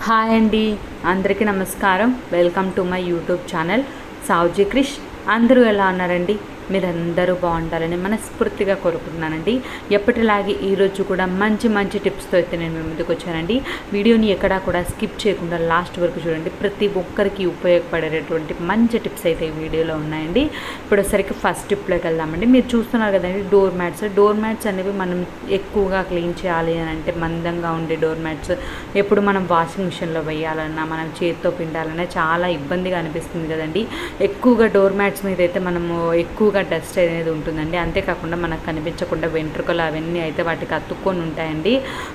Hi అండి, అందరికీ నమస్కారం. Welcome to my YouTube channel Savuji Krish. అందరూ ఎలా ఉన్నారండి? మీరందరూ బాగుండాలని మనస్ఫూర్తిగా కోరుకుంటున్నానండి. ఎప్పటిలాగే ఈరోజు కూడా మంచి మంచి టిప్స్తో అయితే నేను మీ ముందుకు వచ్చానండి. వీడియోని ఎక్కడా కూడా స్కిప్ చేయకుండా లాస్ట్ వరకు చూడండి. ప్రతి ఒక్కరికి ఉపయోగపడేటటువంటి మంచి టిప్స్ అయితే ఈ వీడియోలో ఉన్నాయండి. ఇప్పుడు ఒకసారికి ఫస్ట్ టిప్లోకి వెళ్దామండి. మీరు చూస్తున్నారు కదండి, డోర్ మ్యాట్స్ అనేవి మనం ఎక్కువగా క్లీన్ చేయాలి అని అంటే మందంగా ఉండే డోర్ మ్యాట్స్ ఎప్పుడు మనం వాషింగ్ మిషన్లో వేయాలన్నా మనం చేతితో పిండాలన్నా చాలా ఇబ్బందిగా అనిపిస్తుంది కదండి. ఎక్కువగా డోర్ మ్యాట్స్ మీద అయితే మనము ఎక్కువ డస్ట్ అనేది ఉంటుందండి. అంతేకాకుండా మనకు కనిపించకుండా వెంట్రుకలు అవన్నీ అయితే వాటికి అతుక్కొని ఉంటాయండి.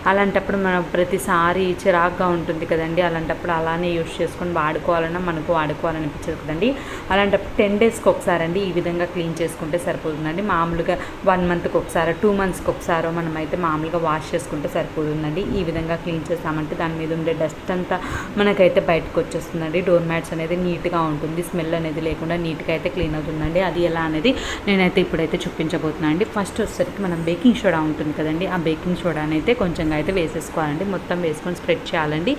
అలాంటప్పుడు మనం ప్రతిసారి చిరాగ్గా ఉంటుంది కదండి. అలాంటప్పుడు అలానే యూజ్ చేసుకొని వాడుకోవాలన్నా మనకు వాడుకోవాలనిపించదు కదండి. అలాంటప్పుడు 10 డేస్కి ఒకసారి అండి ఈ విధంగా క్లీన్ చేసుకుంటే సరిపోతుందండి. మామూలుగా 1 మంత్కి ఒకసారి 2 మంత్స్కి ఒకసారి మనం అయితే మామూలుగా వాష్ చేసుకుంటే సరిపోతుందండి. ఈ విధంగా క్లీన్ చేస్తామంటే దాని మీద ఉండే డస్ట్ అంతా మనకైతే బయటకు వచ్చేస్తుందండి. డోర్ మ్యాట్స్ అనేది నీట్గా ఉంటుంది, స్మెల్ అనేది లేకుండా నీట్గా అయితే క్లీన్ అవుతుందండి. అది ఎలా అనేది నేనైతే ఇప్పుడైతే చూపించబోతున్నాను అండి. ఫస్ట్ వచ్చేసరికి మనం బేకింగ్ సోడా ఉంటుంది కదండి, ఆ బేకింగ్ సోడాని అయితే కొంచెంగా అయితే వేసేసుకోవాలండి. మొత్తం వేసుకొని స్ప్రెడ్ చేయాలండి.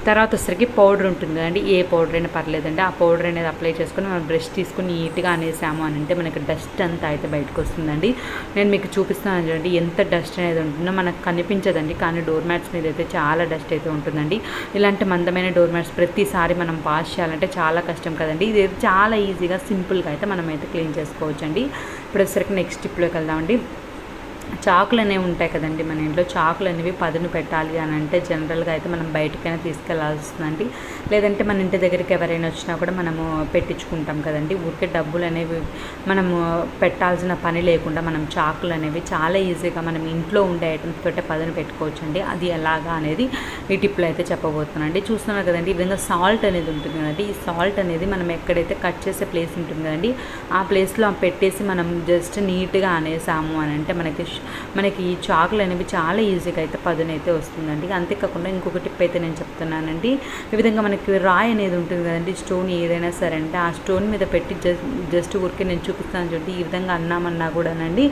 తర్వాత వచ్చేసరికి పౌడర్ ఉంటుంది కదండి, ఏ పౌడర్ అయినా పర్లేదండి. ఆ పౌడర్ అనేది అప్లై చేసుకొని మనం బ్రష్ తీసుకొని నీట్గా అనేసాము అని అంటే మనకి డస్ట్ అంతా అయితే బయటకు వస్తుందండి. నేను మీకు చూపిస్తున్నాను చూడండి, ఎంత డస్ట్ అనేది ఉంటుందో మనకు కనిపించదండి, కానీ డోర్ మ్యాట్స్ మీద అయితే చాలా డస్ట్ అయితే ఉంటుందండి. ఇలాంటి మందమైన డోర్ మ్యాట్స్ ప్రతిసారి మనం వాష్ చేయాలంటే చాలా కష్టం కదండి. ఇది చాలా ఈజీగా సింపుల్గా అయితే మనం అయితే క్లీన్ చేసుకోవచ్చు అండి. ఇప్పుడు వచ్చేసరికి నెక్స్ట్ టిప్లోకి వెళ్దామండి. చాకులు అనేవి ఉంటాయి కదండి మన ఇంట్లో, చాకులు అనేవి పదును పెట్టాలి అని అంటే జనరల్గా అయితే మనం బయటకైనా తీసుకెళ్ళాల్సి వస్తుందండి. లేదంటే మన ఇంటి దగ్గరికి ఎవరైనా వచ్చినా కూడా మనము పెట్టించుకుంటాం కదండి. ఊరికే డబ్బులు అనేవి మనము పెట్టాల్సిన పని లేకుండా మనం చాకులు అనేవి చాలా ఈజీగా మనం ఇంట్లో ఉండే ఐటమ్స్ తోటే పదును పెట్టుకోవచ్చండి. అది ఎలాగా అనేది ఈ టిప్లో అయితే చెప్పబోతున్నానండి. చూస్తున్నారు కదండి, ఈ విధంగా సాల్ట్ అనేది ఉంటుంది కదండి. ఈ సాల్ట్ అనేది మనం ఎక్కడైతే కట్ చేసే ప్లేస్ ఉంటుంది కదండి, ఆ ప్లేస్లో పెట్టేసి మనం జస్ట్ నీట్గా అనేసాము అని అంటే మనకి ఈ చాకులు అనేవి చాలా ఈజీగా అయితే పదునైతే వస్తుందండి. అంతేకాకుండా ఇంకొక టిప్ అయితే నేను చెప్తున్నానండి. ఈ విధంగా మనకి రాయి అనేది ఉంటుంది కదండి, స్టోన్ ఏదైనా సరే అంటే ఆ స్టోన్ మీద పెట్టి జస్ట్ ఊరికే నేను చూపిస్తాను చూడండి. ఈ విధంగా అన్నామన్నా కూడానండి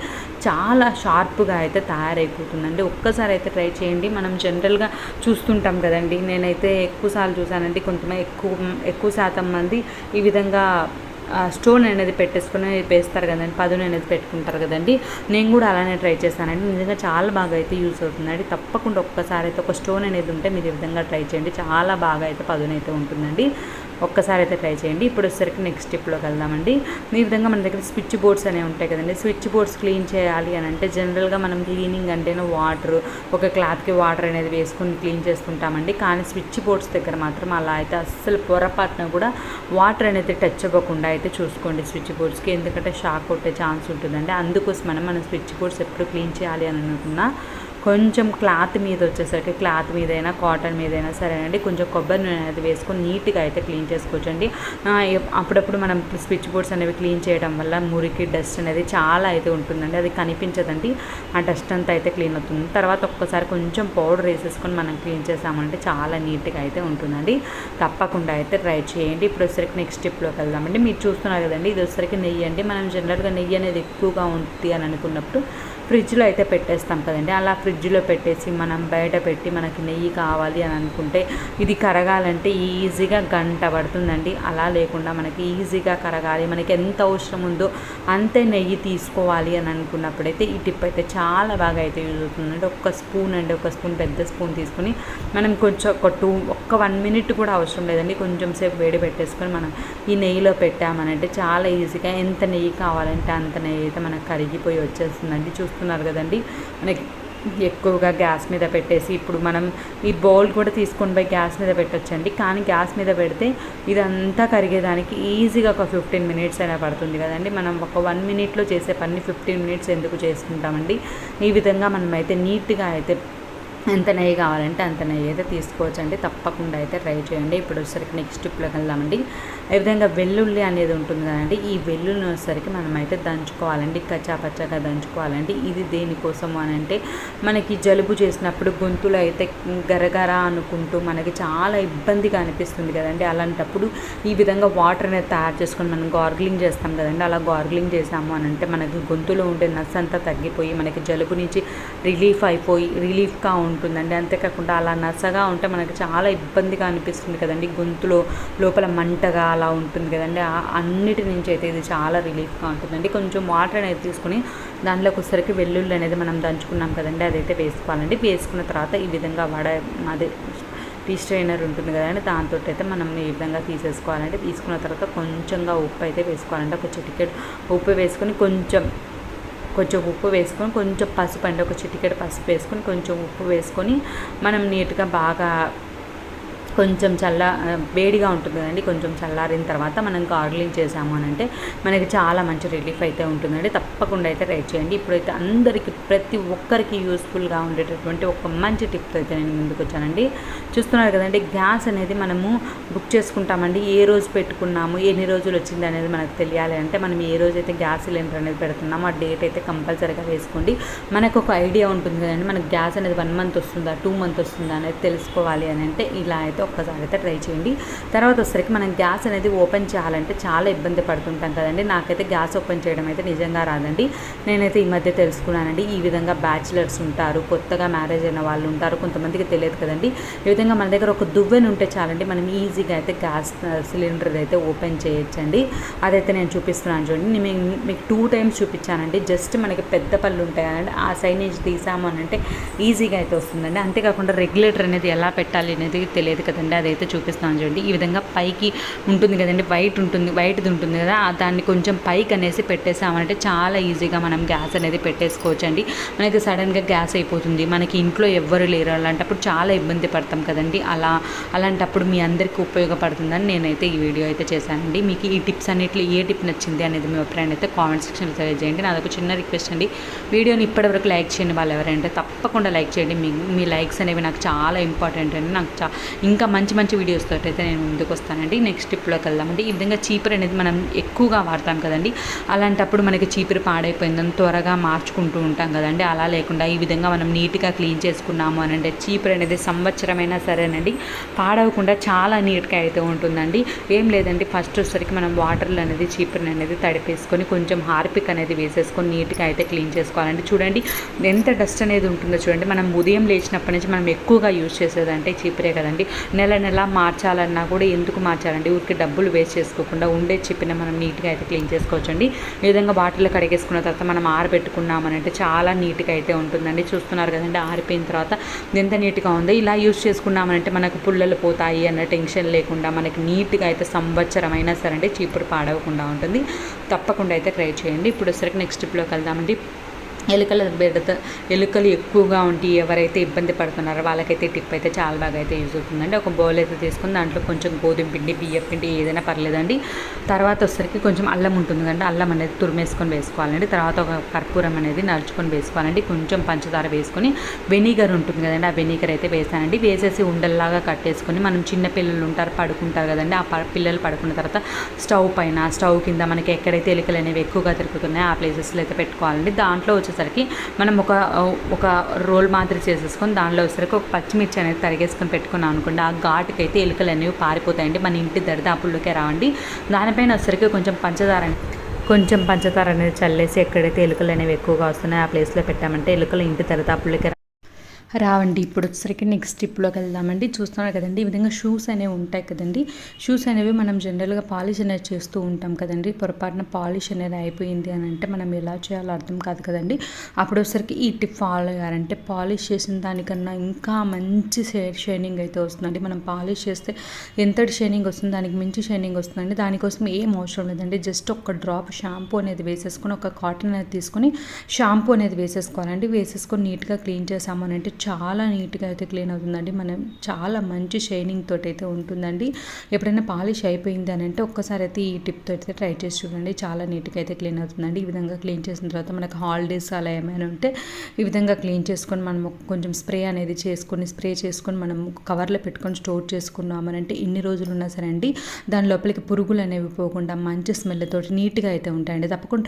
చాలా షార్ప్గా అయితే తయారైపోతుందండి. ఒక్కసారి అయితే ట్రై చేయండి. మనం జనరల్గా చూస్తుంటాం కదండి, నేనైతే ఎక్కువసార్లు చూసానండి. కొంతమంది ఎక్కువ శాతం మంది ఈ విధంగా స్టోన్ అనేది పెట్టేసుకొని వేస్తారు కదండి, పదును అనేది పెట్టుకుంటారు కదండి. నేను కూడా అలానే ట్రై చేశానండి. నిజంగా చాలా బాగా అయితే యూస్ అవుతుందండి. తప్పకుండా ఒక్కసారి అయితే ఒక స్టోన్ అనేది ఉంటే మీరు ఈ విధంగా ట్రై చేయండి, చాలా బాగా అయితే పదును అయితే ఉంటుందండి. ఒక్కసారి అయితే ట్రై చేయండి. ఇప్పుడు వచ్చేసరికి నెక్స్ట్ టిప్లోకి వెళ్దామండి. ఈ విధంగా మన దగ్గర స్విచ్ బోర్డ్స్ అనేవి ఉంటాయి కదండి. స్విచ్ బోర్డ్స్ క్లీన్ చేయాలి అని అంటే జనరల్గా మనం క్లీనింగ్ అంటేనే వాటర్, ఒక క్లాత్కి వాటర్ అనేది వేసుకొని క్లీన్ చేసుకుంటామండి. కానీ స్విచ్ బోర్డ్స్ దగ్గర మాత్రం అలా అయితే అస్సలు పొరపాటున కూడా వాటర్ అనేది టచ్ అవ్వకుండా అయితే చూసుకోండి స్విచ్ బోర్డ్స్కి. ఎందుకంటే షాక్ కొట్టే ఛాన్స్ ఉంటుందండి. అందుకోసమని మనం స్విచ్ బోర్డ్స్ ఎప్పుడు క్లీన్ చేయాలి అని అనుకున్నా కొంచెం క్లాత్ మీద వచ్చేసరికి, క్లాత్ మీదైనా కాటన్ మీదైనా సరేనండి, కొంచెం కొబ్బరి నూనె అనేది వేసుకొని నీట్గా అయితే క్లీన్ చేసుకోవచ్చండి. అప్పుడప్పుడు మనం స్విచ్ బోర్డ్స్ అనేవి క్లీన్ చేయడం వల్ల మురికి డస్ట్ అనేది చాలా అయితే ఉంటుందండి, అది కనిపించదండి. ఆ డస్ట్ అంతా అయితే క్లీన్ అవుతుంది. తర్వాత ఒక్కసారి కొంచెం పౌడర్ వేసేసుకొని మనం క్లీన్ చేసామంటే చాలా నీట్గా అయితే ఉంటుందండి. తప్పకుండా అయితే ట్రై చేయండి. ఇప్పుడు వచ్చేసరికి నెక్స్ట్ స్టెప్లోకి వెళ్దామండి. మీరు చూస్తున్నారు కదండి, ఇది వచ్చేసరికి నెయ్యి అండి. మనం జనరల్గా నెయ్యి అనేది ఎక్కువగా ఉంటుంది అని అనుకున్నప్పుడు ఫ్రిడ్జ్లో అయితే పెట్టేస్తాం కదండి. అలా ఫ్రిడ్జ్లో పెట్టేసి మనం బయట పెట్టి మనకి నెయ్యి కావాలి అని అనుకుంటే ఇది కరగాలంటే ఈజీగా గంట పడుతుందండి. అలా లేకుండా మనకి ఈజీగా కరగాలి, మనకి ఎంత అవసరం ఉందో అంతే నెయ్యి తీసుకోవాలి అని అనుకున్నప్పుడైతే ఈ టిప్ అయితే చాలా బాగా అయితే యూజ్ అవుతుందండి. ఒక స్పూన్ పెద్ద స్పూన్ తీసుకుని మనం కొంచెం ఒక్క 1 మినిట్ కూడా అవసరం లేదండి, కొంచెం సేపు వేడి పెట్టేసుకొని మనం ఈ నెయ్యిలో పెట్టామనంటే చాలా ఈజీగా ఎంత నెయ్యి కావాలంటే అంత నెయ్యి అయితే మనకు కరిగిపోయి వచ్చేస్తుందండి. చూస్తున్నారు కదండి, మనకి ఎక్కువగా గ్యాస్ మీద పెట్టేసి ఇప్పుడు మనం ఈ బౌల్ కూడా తీసుకొని పోయి గ్యాస్ మీద పెట్టొచ్చండి. కానీ గ్యాస్ మీద పెడితే ఇదంతా కరిగేదానికి ఈజీగా ఒక 15 మినిట్స్ అయినా పడుతుంది కదండి. మనం ఒక 1 మినిట్లో చేసే పని 15 మినిట్స్ ఎందుకు చేసుకుంటామండి. ఈ విధంగా మనం అయితే నీట్గా అయితే ఎంత నెయ్యి కావాలంటే అంత నెయ్యి అయితే తీసుకోవచ్చండి. తప్పకుండా అయితే ట్రై చేయండి. ఇప్పుడు వచ్చేసరికి నెక్స్ట్ స్టెప్లోకి వెళ్దామండి. ఈ విధంగా వెల్లుల్లి అనేది ఉంటుంది కదండి, ఈ వెల్లుల్లిని వచ్చేసరికి మనం అయితే దంచుకోవాలండి, కచ్చాపచ్చగా దంచుకోవాలండి. ఇది దేనికోసము అని అంటే మనకి జలుబు చేసినప్పుడు గొంతులో అయితే గరగర అనుకుంటూ మనకి చాలా ఇబ్బందిగా అనిపిస్తుంది కదండి. అలాంటప్పుడు ఈ విధంగా వాటర్ అనేది తయారు చేసుకొని మనం గార్గిలింగ్ చేస్తాం కదండి. అలా గార్గిలింగ్ చేసాము అని అంటే మనకి గొంతులో ఉండే నస్ అంతా తగ్గిపోయి మనకి జలుబు నుంచి రిలీఫ్గా ఉంటుందండి. అంతేకాకుండా అలా నసగా ఉంటే మనకి చాలా ఇబ్బందిగా అనిపిస్తుంది కదండి, గొంతులో లోపల మంటగా అలా ఉంటుంది కదండి. అన్నిటి నుంచి అయితే ఇది చాలా రిలీఫ్గా ఉంటుందండి. కొంచెం వాటర్ అనేది తీసుకుని దాంట్లోకి వచ్చేసరికి వెల్లుల్లి అనేది మనం దంచుకున్నాం కదండి, అదైతే వేసుకోవాలండి. వేసుకున్న తర్వాత ఈ విధంగా అదే టీ స్ట్రైనర్ ఉంటుంది కదండి, దాంతో అయితే మనం ఈ విధంగా తీసేసుకోవాలండి. తీసుకున్న తర్వాత కొంచెంగా ఉప్పు అయితే వేసుకోవాలండి. ఒక చిటికెడు ఉప్పు వేసుకొని కొంచెం ఉప్పు వేసుకొని కొంచెం పసుపు అండి, ఒక చిటికెడు పసుపు వేసుకొని కొంచెం ఉప్పు వేసుకొని మనం నీట్గా బాగా కొంచెం వేడిగా ఉంటుంది కదండి, కొంచెం చల్లారిన తర్వాత మనం గార్గ్లింగ్ చేసాము అని అంటే మనకి చాలా మంచి రిలీఫ్ అయితే ఉంటుందండి. తప్పకుండా అయితే ట్రై చేయండి. ఇప్పుడైతే అందరికీ ప్రతి ఒక్కరికి యూస్ఫుల్గా ఉండేటటువంటి ఒక మంచి టిప్తో అయితే నేను ముందుకు వచ్చానండి. చూస్తున్నారు కదండి, గ్యాస్ అనేది మనము బుక్ చేసుకుంటామండి. ఏ రోజు పెట్టుకున్నాము, ఎన్ని రోజులు వచ్చింది అనేది మనకు తెలియాలి అంటే మనం ఏ రోజైతే గ్యాస్ సిలిండర్ అనేది పెడుతున్నామో ఆ డేట్ అయితే కంపల్సరీగా వేసుకోండి. మనకు ఒక ఐడియా ఉంటుంది కదండి, మనకు గ్యాస్ అనేది 1 month వస్తుందా 2 months వస్తుందా అనేది తెలుసుకోవాలి అని అంటే ఇలా అయితే ఒక్కసారి అయితే ట్రై చేయండి. తర్వాత వచ్చేసరికి మనం గ్యాస్ అనేది ఓపెన్ చేయాలంటే చాలా ఇబ్బంది పడుతుంటాం కదండి. నాకైతే గ్యాస్ ఓపెన్ చేయడం అయితే నిజంగా రాదండి. నేనైతే ఈ మధ్య తెలుసుకున్నానండి, ఈ విధంగా బ్యాచిలర్స్ ఉంటారు, కొత్తగా మ్యారేజ్ అయిన వాళ్ళు ఉంటారు, కొంతమందికి తెలియదు కదండి. ఈ విధంగా మన దగ్గర ఒక దువ్వెన ఉంటే చాలండి, మనం ఈజీగా అయితే గ్యాస్ సిలిండర్ అయితే ఓపెన్ చేయొచ్చండి. అదైతే నేను చూపిస్తున్నాను చూడండి. మీకు 2 times చూపించానండి. జస్ట్ మనకి పెద్ద పళ్ళు ఉంటాయి కదండి, ఆ సైడ్ నుంచి తీసాము అని అంటే ఈజీగా అయితే వస్తుందండి. అంతేకాకుండా రెగ్యులేటర్ అనేది ఎలా పెట్టాలి అనేది తెలియదు కదండి, అదైతే చూపిస్తాను చూడండి. ఈ విధంగా పైకి ఉంటుంది కదండి, వైట్ది ఉంటుంది కదా, దాన్ని కొంచెం పైకి అనేసి పెట్టేసామంటే చాలా ఈజీగా మనం గ్యాస్ అనేది పెట్టేసుకోవచ్చు అండి. మనకి సడన్గా గ్యాస్ అయిపోతుంది, మనకి ఇంట్లో ఎవ్వరు లేరు, అలాంటప్పుడు చాలా ఇబ్బంది పడతాం కదండి. అలాంటప్పుడు మీ అందరికీ ఉపయోగపడుతుందని నేనైతే ఈ వీడియో అయితే చేశానండి. మీకు ఈ టిప్స్ అన్నిట్లో ఏ టిప్ నచ్చింది అనేది మీ అభిప్రాయం అయితే కామెంట్ సెక్షన్లో తెలియజేయండి. నాదొక చిన్న రిక్వెస్ట్ అండి, వీడియోని ఇప్పటివరకు లైక్ చేయండి వాళ్ళు ఎవరంటే తప్పకుండా లైక్ చేయండి. మీ లైక్స్ అనేవి నాకు చాలా ఇంపార్టెంట్ అండి. నాకు ఇంకా మంచి వీడియోస్ తోటి అయితే నేను ముందుకు వస్తానండి. నెక్స్ట్ టిప్లోకి వెళ్దామండి. ఈ విధంగా చీపురు అనేది మనం ఎక్కువగా వాడతాం కదండి, అలాంటప్పుడు మనకి చీపురు పాడైపోయిందని త్వరగా మార్చుకుంటూ ఉంటాం కదండి. అలా లేకుండా ఈ విధంగా మనం నీట్గా క్లీన్ చేసుకున్నాము అని అంటే చీపురు అనేది సంవత్సరమైనా సరేనండి పాడవకుండా చాలా నీట్గా అయితే ఉంటుందండి. ఏం లేదండి, ఫస్ట్ వచ్చేసరికి మనం వాటర్లో అనేది చీపురుని అనేది తడిపేసుకొని కొంచెం హార్పిక్ అనేది వేసేసుకొని నీట్గా అయితే క్లీన్ చేసుకోవాలండి. చూడండి ఎంత డస్ట్ అనేది ఉంటుందో చూడండి. మనం ఉదయం లేచినప్పటి నుంచి మనం ఎక్కువగా యూజ్ చేసేదంటే చీపురే కదండి. నెల మార్చాలన్నా కూడా ఎందుకు మార్చాలండి, ఊరికి డబ్బులు వేస్ట్ చేసుకోకుండా ఉండే చీపుని మనం నీట్గా అయితే క్లీన్ చేసుకోవచ్చండి. ఈ విధంగా బాటిల్లో కడిగేసుకున్న తర్వాత మనం ఆరబెట్టుకున్నామనంటే చాలా నీట్గా అయితే ఉంటుందండి. చూస్తున్నారు కదండి, ఆరిపోయిన తర్వాత ఎంత నీట్గా ఉందో. ఇలా యూజ్ చేసుకున్నామనంటే మనకు పుల్లలు పోతాయి అన్న టెన్షన్ లేకుండా మనకి నీట్గా అయితే సంవత్సరం అయినా సరే అంటే చీపురు పాడవకుండా ఉంటుంది. తప్పకుండా అయితే ట్రై చేయండి. ఇప్పుడు వచ్చరికి నెక్స్ట్ టిప్లోకి వెళ్దామండి. ఎలుకలు ఎక్కువగా ఉండి ఎవరైతే ఇబ్బంది పడుతున్నారో వాళ్ళకైతే టిప్ అయితే చాలా బాగా అయితే యూజ్ అవుతుందండి. ఒక బౌల్ అయితే తీసుకుని దాంట్లో కొంచెం గోధుమ పిండి, బియ్యం పిండి ఏదైనా పర్లేదండి. తర్వాత వచ్చేసరికి కొంచెం అల్లం ఉంటుంది కండి, అల్లం అనేది తురిమేసుకొని వేసుకోవాలండి. తర్వాత ఒక కర్పూరం అనేది నలుచుకొని వేసుకోవాలండి. కొంచెం పంచదార వేసుకొని వెనిగర్ ఉంటుంది కదండి, ఆ వెనిగర్ అయితే వేసానండి. వేసేసి ఉండల్లాగా కట్టేసుకొని మనం చిన్న పిల్లలు ఉంటారు పడుకుంటారు కదండి, ఆ పిల్లలు పడుకున్న తర్వాత స్టవ్ కింద మనకి ఎక్కడైతే ఎలుకలు అనేవి ఎక్కువగా తిరుగుతున్నాయో ఆ ప్లేసెస్లో అయితే పెట్టుకోవాలండి. దాంట్లో వచ్చేసరికి మనం ఒక రోల్ మాదిరి చేసేసుకొని దానిలో వచ్చేసరికి ఒక పచ్చిమిర్చి అనేది తరిగేసుకొని పెట్టుకున్నాం అనుకోండి, ఆ ఘాటుకి అయితే ఎలుకలు అనేవి పారిపోతాయండి, మన ఇంటి దరిదాపుల్లోకే రావండి. దానిపైన వచ్చేసరికి కొంచెం పంచదార అనేది చల్లేసి ఎక్కడైతే ఎలుకలు అనేవి ఎక్కువగా వస్తున్నాయో ఆ ప్లేస్లో పెట్టామంటే ఎలుకలు ఇంటి దరిదాపుల్లోకి రావండి. ఇప్పుడు వచ్చేసరికి నెక్స్ట్ టిప్లోకి వెళ్దామండి. చూస్తున్నారు కదండి, ఈ విధంగా షూస్ అనేవి ఉంటాయి కదండి. షూస్ అనేవి మనం జనరల్గా పాలిష్ అనేది చేస్తూ ఉంటాం కదండి. పొరపాటున పాలిష్ అనేది అయిపోయింది అని అంటే మనం ఎలా చేయాలో అర్థం కాదు కదండి. అప్పుడు వచ్చేసరికి ఈ టిప్ ఫాలో అయ్యారంటే పాలిష్ చేసిన దానికన్నా ఇంకా మంచి షైనింగ్ అయితే వస్తుందండి. మనం పాలిష్ చేస్తే ఎంతటి షైనింగ్ వస్తుంది, దానికి మించి షైనింగ్ వస్తుందండి. దానికోసం ఏం అవసరం లేదండి, జస్ట్ ఒక డ్రాప్ షాంపూ అనేది వేసేసుకొని ఒక కాటన్ అనేది తీసుకొని షాంపూ అనేది వేసేసుకోవాలండి. వేసేసుకొని నీట్గా క్లీన్ చేసామని అంటే చాలా నీట్గా అయితే క్లీన్ అవుతుందండి. మనం చాలా మంచి షైనింగ్ తోటి అయితే ఉంటుందండి. ఎప్పుడైనా పాలిష్ అయిపోయింది అని అంటే ఒక్కసారి అయితే ఈ టిప్తో అయితే ట్రై చేసి చూడండి, చాలా నీట్గా అయితే క్లీన్ అవుతుందండి. ఈ విధంగా క్లీన్ చేసిన తర్వాత మనకు హాలిడేస్ అలా ఏమైనా ఉంటే ఈ విధంగా క్లీన్ చేసుకొని మనం కొంచెం స్ప్రే చేసుకొని మనం కవర్లో పెట్టుకొని స్టోర్ చేసుకున్నామనంటే ఎన్ని రోజులు ఉన్నా సరే అండి దాని లోపలికి పురుగులు అనేవి పోకుండా మంచి స్మెల్ తోటి నీట్గా అయితే ఉంటాయండి. తప్పకుండా